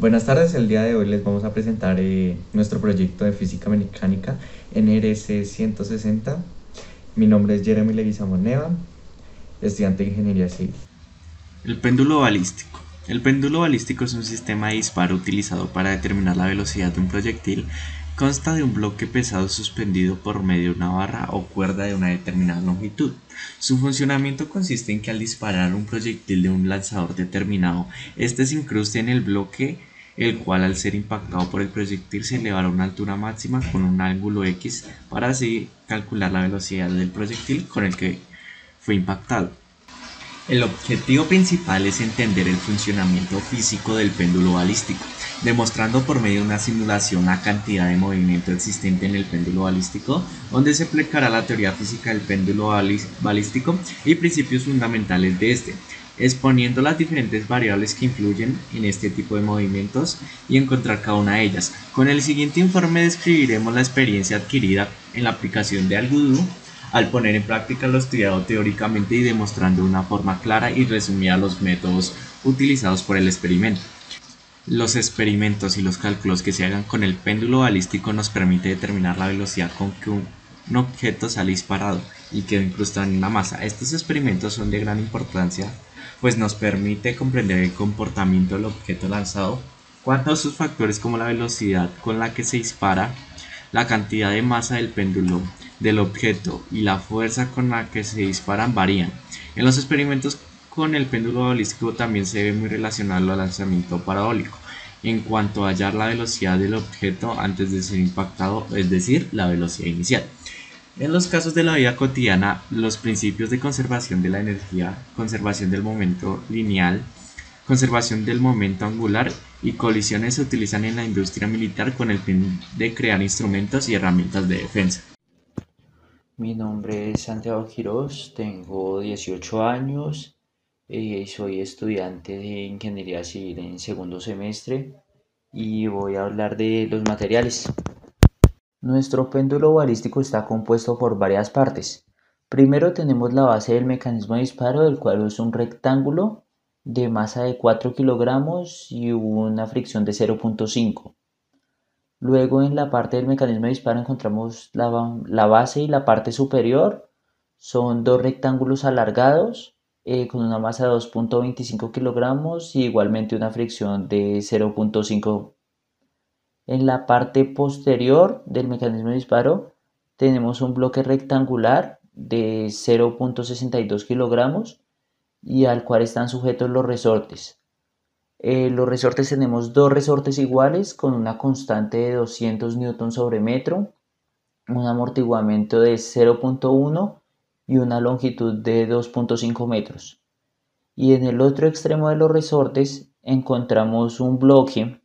Buenas tardes, el día de hoy les vamos a presentar nuestro proyecto de física mecánica NRC 160. Mi nombre es Jeremy Leguizamón Neva, estudiante de Ingeniería Civil. El péndulo balístico. El péndulo balístico es un sistema de disparo utilizado para determinar la velocidad de un proyectil. Consta de un bloque pesado suspendido por medio de una barra o cuerda de una determinada longitud. Su funcionamiento consiste en que al disparar un proyectil de un lanzador determinado, este se incruste en el bloque, el cual al ser impactado por el proyectil se elevará a una altura máxima con un ángulo X para así calcular la velocidad del proyectil con el que fue impactado. El objetivo principal es entender el funcionamiento físico del péndulo balístico, demostrando por medio de una simulación la cantidad de movimiento existente en el péndulo balístico, donde se aplicará la teoría física del péndulo balístico y principios fundamentales de este, exponiendo las diferentes variables que influyen en este tipo de movimientos y encontrar cada una de ellas. Con el siguiente informe describiremos la experiencia adquirida en la aplicación de Algodoom al poner en práctica lo estudiado teóricamente y demostrando de una forma clara y resumida los métodos utilizados por el experimento. Los experimentos y los cálculos que se hagan con el péndulo balístico nos permite determinar la velocidad con que un objeto sale disparado y queda incrustado en una masa. Estos experimentos son de gran importancia, pues nos permite comprender el comportamiento del objeto lanzado, cuanto a sus factores como la velocidad con la que se dispara, la cantidad de masa del péndulo del objeto y la fuerza con la que se disparan varían. En los experimentos con el péndulo balístico también se ve muy relacionado al lanzamiento parabólico, en cuanto a hallar la velocidad del objeto antes de ser impactado, es decir, la velocidad inicial. En los casos de la vida cotidiana, los principios de conservación de la energía, conservación del momento lineal, conservación del momento angular y colisiones se utilizan en la industria militar con el fin de crear instrumentos y herramientas de defensa. Mi nombre es Santiago Quiroz, tengo 18 años, soy estudiante de Ingeniería Civil en segundo semestre y voy a hablar de los materiales. Nuestro péndulo balístico está compuesto por varias partes. Primero tenemos la base del mecanismo de disparo, del cual es un rectángulo de masa de 4 kilogramos y una fricción de 0,5. Luego en la parte del mecanismo de disparo encontramos la base y la parte superior. Son dos rectángulos alargados con una masa de 2,25 kilogramos y igualmente una fricción de 0,5. En la parte posterior del mecanismo de disparo tenemos un bloque rectangular de 0,62 kilogramos y al cual están sujetos los resortes. Los resortes tenemos dos resortes iguales con una constante de 200 newton sobre metro, un amortiguamiento de 0,1 y una longitud de 2,5 metros. Y en el otro extremo de los resortes encontramos un bloque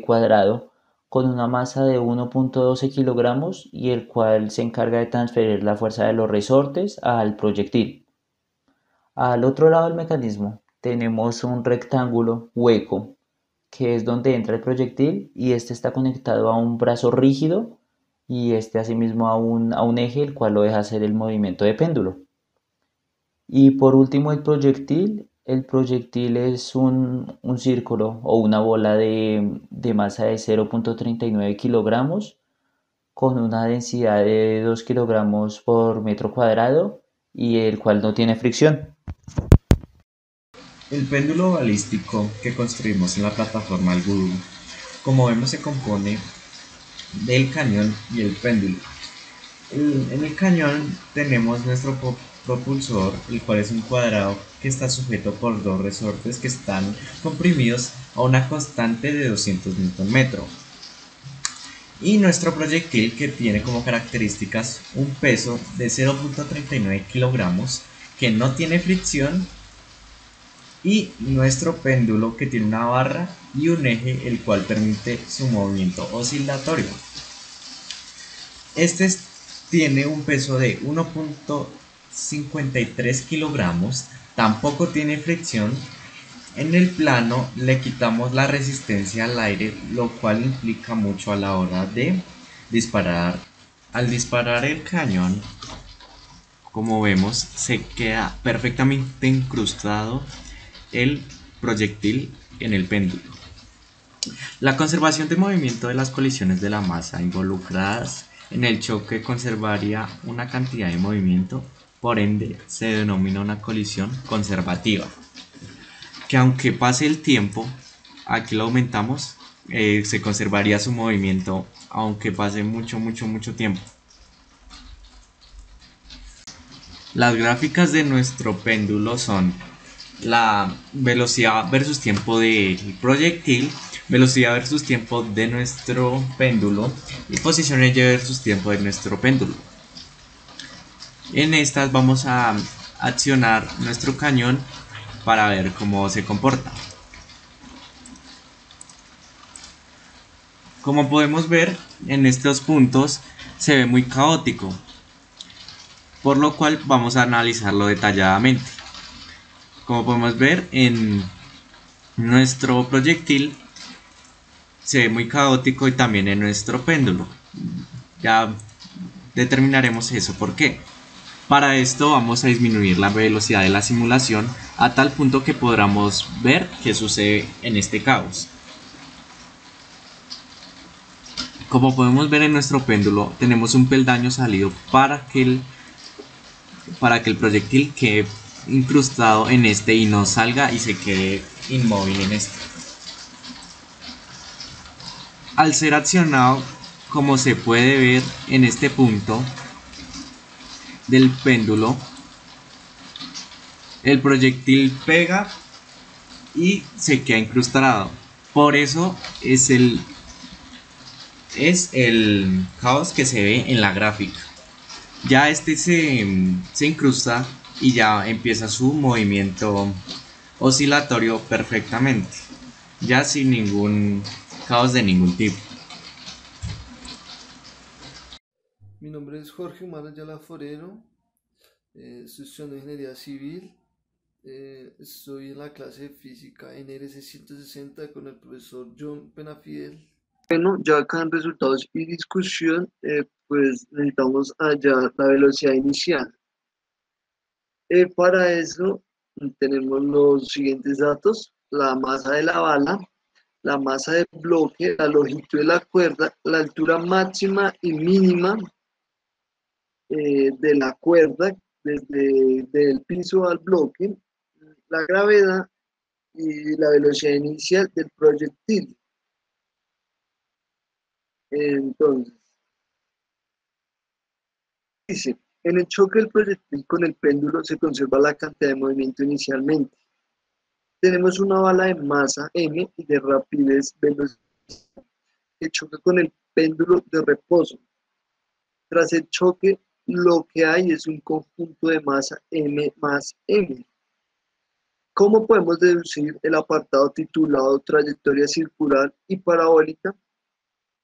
cuadrado con una masa de 1,12 kilogramos y el cual se encarga de transferir la fuerza de los resortes al proyectil. Al otro lado del mecanismo tenemos un rectángulo hueco que es donde entra el proyectil y este está conectado a un brazo rígido y este asimismo a un eje el cual lo deja hacer el movimiento de péndulo. Y por último el proyectil es un círculo o una bola de masa de 0,39 kilogramos con una densidad de 2 kilogramos por metro cuadrado y el cual no tiene fricción. El péndulo balístico que construimos en la plataforma Algodoom, como vemos, se compone del cañón y el péndulo. En el cañón tenemos nuestro propulsor, el cual es un cuadrado que está sujeto por dos resortes que están comprimidos a una constante de 200 Nm. Y nuestro proyectil, que tiene como características un peso de 0,39 kilogramos, que no tiene fricción, y nuestro péndulo, que tiene una barra y un eje el cual permite su movimiento oscilatorio. Este tiene un peso de 1,53 kilogramos, tampoco tiene fricción. En el plano le quitamos la resistencia al aire, lo cual implica mucho a la hora de disparar. Al disparar el cañón, como vemos, se queda perfectamente incrustado el proyectil en el péndulo. La conservación de movimiento de las colisiones de la masa involucradas en el choque conservaría una cantidad de movimiento, por ende se denomina una colisión conservativa, que aunque pase el tiempo, aquí lo aumentamos, se conservaría su movimiento aunque pase mucho tiempo. Las gráficas de nuestro péndulo son la velocidad versus tiempo del proyectil, velocidad versus tiempo de nuestro péndulo y posición Y versus tiempo de nuestro péndulo. En estas vamos a accionar nuestro cañón para ver cómo se comporta. Como podemos ver, en estos puntos se ve muy caótico, por lo cual vamos a analizarlo detalladamente. Como podemos ver, en nuestro proyectil se ve muy caótico y también en nuestro péndulo. Ya determinaremos eso por qué. Para esto vamos a disminuir la velocidad de la simulación a tal punto que podamos ver qué sucede en este caos. Como podemos ver en nuestro péndulo, tenemos un peldaño salido para que el proyectil quede incrustado en este y no salga y se quede inmóvil en este. Al ser accionado, como se puede ver en este punto del péndulo, el proyectil pega y se queda incrustado. Por eso es el caos que se ve en la gráfica. Ya este se incrusta y ya empieza su movimiento oscilatorio perfectamente, ya sin ningún caos de ningún tipo. Mi nombre es Jorge Humano Ayala Forero, estoy estudiando Ingeniería Civil, estoy en la clase de Física NRC 160 con el profesor John Penafidel. Bueno, ya acá en resultados y discusión, pues necesitamos hallar la velocidad inicial. Para eso tenemos los siguientes datos: la masa de la bala, la masa de bloque, la longitud de la cuerda, la altura máxima y mínima de la cuerda desde el piso al bloque, la gravedad y la velocidad inicial del proyectil. Entonces, dice, en el choque del proyectil con el péndulo se conserva la cantidad de movimiento inicialmente. Tenemos una bala de masa m y de rapidez velocidad que choca con el péndulo de reposo. Tras el choque, lo que hay es un conjunto de masa m más m. ¿Cómo podemos deducir el apartado titulado trayectoria circular y parabólica?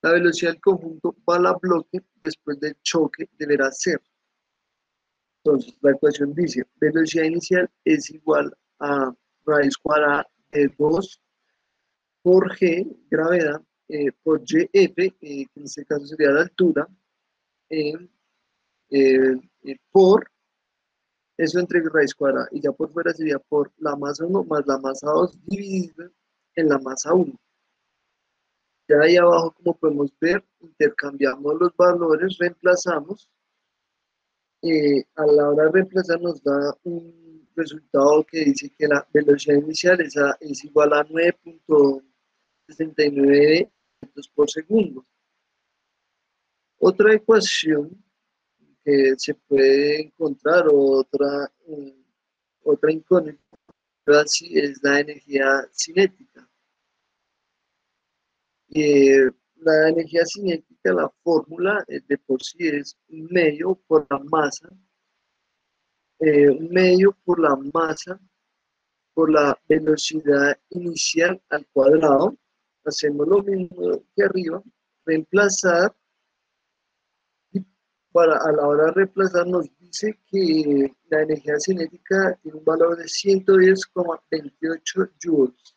La velocidad del conjunto bala-bloque después del choque deberá ser. Entonces, la ecuación dice, velocidad inicial es igual a raíz cuadrada de 2 por g, gravedad, por gf, que en este caso sería la altura, por eso entre raíz cuadrada, y ya por fuera sería por la masa 1 más la masa 2 dividido en la masa 1. Ya ahí abajo, como podemos ver, intercambiamos los valores, reemplazamos. A la hora de reemplazar nos da un resultado que dice que la velocidad inicial es igual a 9.69 metros por segundo. Otra ecuación que se puede encontrar, otra incógnita, es la energía cinética. La energía cinética, la fórmula de por sí es un medio por la masa, por la velocidad inicial al cuadrado. Hacemos lo mismo que arriba, reemplazar, y a la hora de reemplazar nos dice que la energía cinética tiene un valor de 110,28 joules.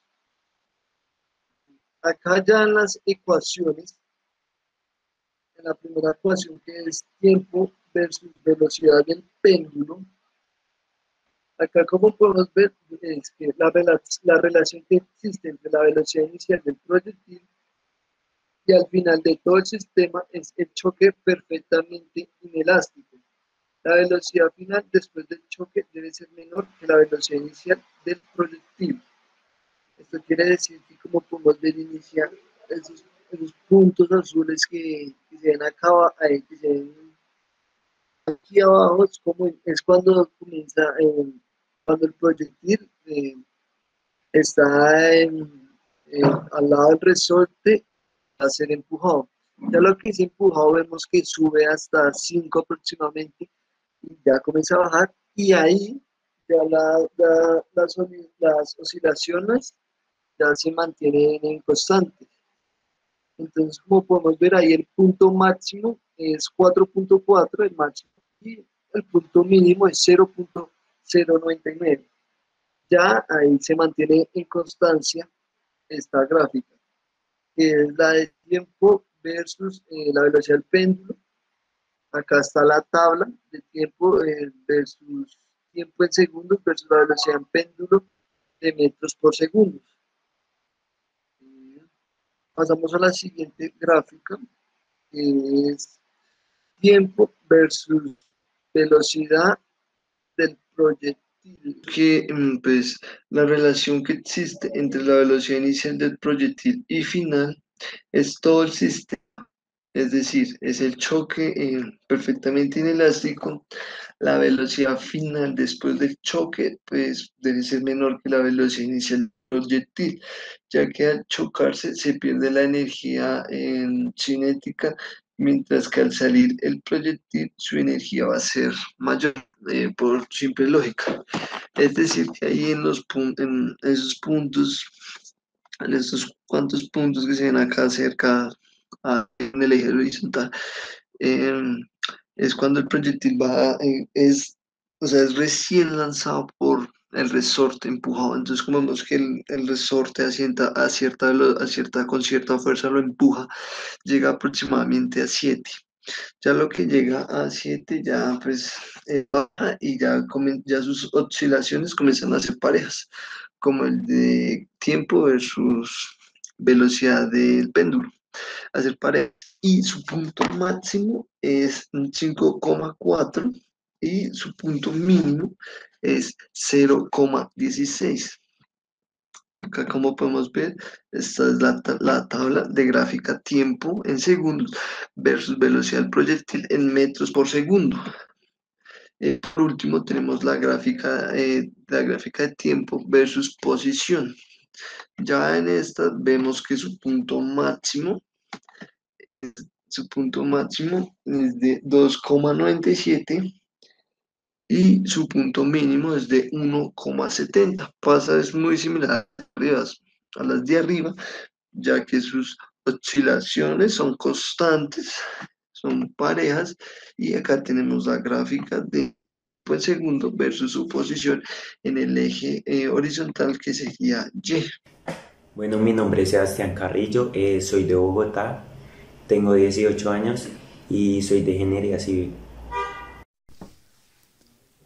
Acá ya en las ecuaciones, en la primera ecuación, que es tiempo versus velocidad del péndulo, Acá como podemos ver es que la relación que existe entre la velocidad inicial del proyectil y al final de todo el sistema es el choque perfectamente inelástico. La velocidad final después del choque debe ser menor que la velocidad inicial del proyectil. Esto quiere decir que como podemos ver iniciar esos puntos azules que se ven acá, que se ven aquí abajo, es cuando comienza, cuando el proyectil está al lado del resorte a ser empujado. Ya lo que es empujado vemos que sube hasta 5 aproximadamente y ya comienza a bajar y ahí ya las oscilaciones ya se mantienen en constante. Entonces, como podemos ver ahí, el punto máximo es 4.4, el máximo, y el punto mínimo es 0.099. Ya ahí se mantiene en constancia esta gráfica, que es la de tiempo versus la velocidad del péndulo. Acá está la tabla de tiempo versus tiempo en segundos versus la velocidad en péndulo de metros por segundo. Pasamos a la siguiente gráfica, que es tiempo versus velocidad del proyectil. Que pues la relación que existe entre la velocidad inicial del proyectil y final es todo el sistema, es decir, es el choque perfectamente inelástico. La velocidad final después del choque pues debe ser menor que la velocidad inicial del proyectil, ya que al chocarse se pierde la energía cinética, mientras que al salir el proyectil su energía va a ser mayor, por simple lógica. Es decir, que ahí en esos puntos, en estos cuantos puntos que se ven acá cerca en el eje horizontal, eh, es cuando el proyectil va, o sea, es recién lanzado por el resorte empujado. Entonces, como vemos que el resorte con cierta fuerza lo empuja, llega aproximadamente a 7. Ya lo que llega a 7 ya pues baja y ya sus oscilaciones comienzan a ser parejas, como el de tiempo versus velocidad del péndulo, a ser parejas. Y su punto máximo es 5,4 y su punto mínimo es 0,16. Acá como podemos ver, esta es la tabla de gráfica tiempo en segundos versus velocidad del proyectil en metros por segundo. Por último tenemos la gráfica de tiempo versus posición. Ya en esta vemos que su punto máximo es de 2,97 y su punto mínimo es de 1,70. Es muy similar a las de arriba, ya que sus oscilaciones son constantes, son parejas, y acá tenemos la gráfica de tiempo en segundo versus su posición en el eje horizontal, que sería Y. Bueno, mi nombre es Sebastián Carrillo, soy de Bogotá, tengo 18 años y soy de Ingeniería Civil.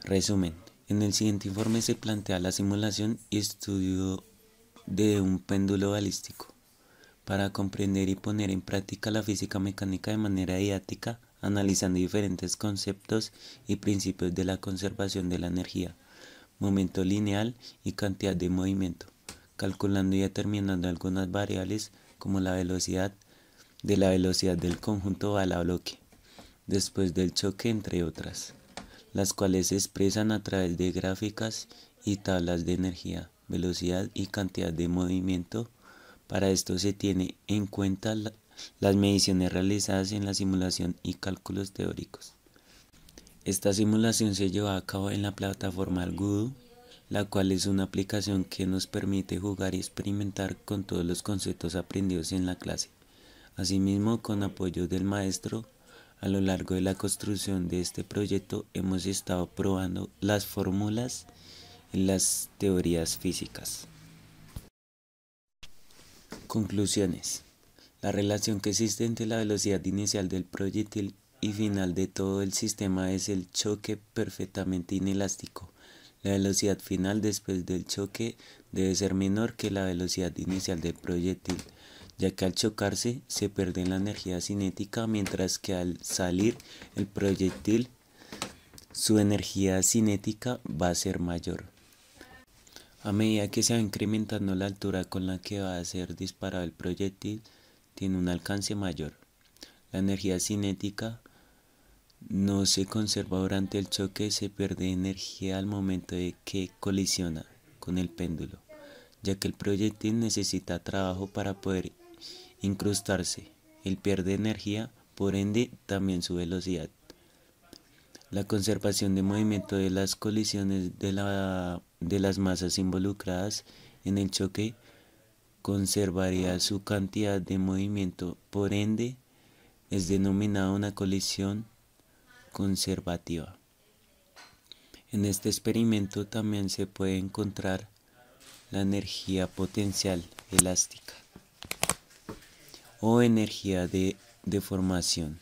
Resumen. En el siguiente informe se plantea la simulación y estudio de un péndulo balístico. Para comprender y poner en práctica la física mecánica de manera didáctica, analizando diferentes conceptos y principios de la conservación de la energía, momento lineal y cantidad de movimiento, calculando y determinando algunas variables como la velocidad del conjunto bala-bloque, después del choque, entre otras, las cuales se expresan a través de gráficas y tablas de energía, velocidad y cantidad de movimiento. Para esto se tiene en cuenta las mediciones realizadas en la simulación y cálculos teóricos. Esta simulación se lleva a cabo en la plataforma Algodo, la cual es una aplicación que nos permite jugar y experimentar con todos los conceptos aprendidos en la clase. Asimismo, con apoyo del maestro, a lo largo de la construcción de este proyecto hemos estado probando las fórmulas en las teorías físicas. Conclusiones. La relación que existe entre la velocidad inicial del proyectil y final de todo el sistema es el choque perfectamente inelástico. La velocidad final después del choque debe ser menor que la velocidad inicial del proyectil, ya que al chocarse se pierde la energía cinética, mientras que al salir el proyectil su energía cinética va a ser mayor. A medida que se va incrementando la altura con la que va a ser disparado el proyectil, tiene un alcance mayor. La energía cinética no se conserva durante el choque, se pierde energía al momento de que colisiona con el péndulo, ya que el proyectil necesita trabajo para poder incrustarse. Él pierde energía, por ende también su velocidad. La conservación de movimiento de las colisiones de las masas involucradas en el choque conservaría su cantidad de movimiento, por ende es denominada una colisión conservativa. En este experimento también se puede encontrar la energía potencial elástica o energía de deformación,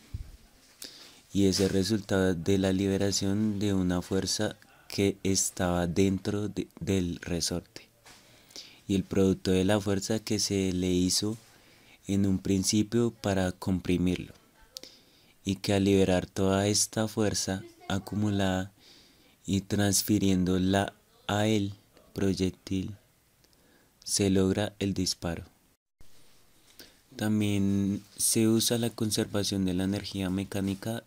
y es el resultado de la liberación de una fuerza que estaba dentro del resorte y el producto de la fuerza que se le hizo en un principio para comprimirlo, y que al liberar toda esta fuerza acumulada y transfiriéndola a el proyectil se logra el disparo. También se usa la conservación de la energía mecánica,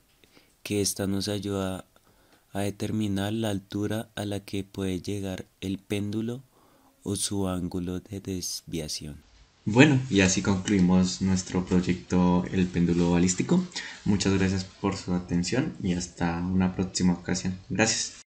que ésta nos ayuda a determinar la altura a la que puede llegar el péndulo o su ángulo de desviación. Bueno, y así concluimos nuestro proyecto El péndulo balístico. Muchas gracias por su atención y hasta una próxima ocasión. Gracias.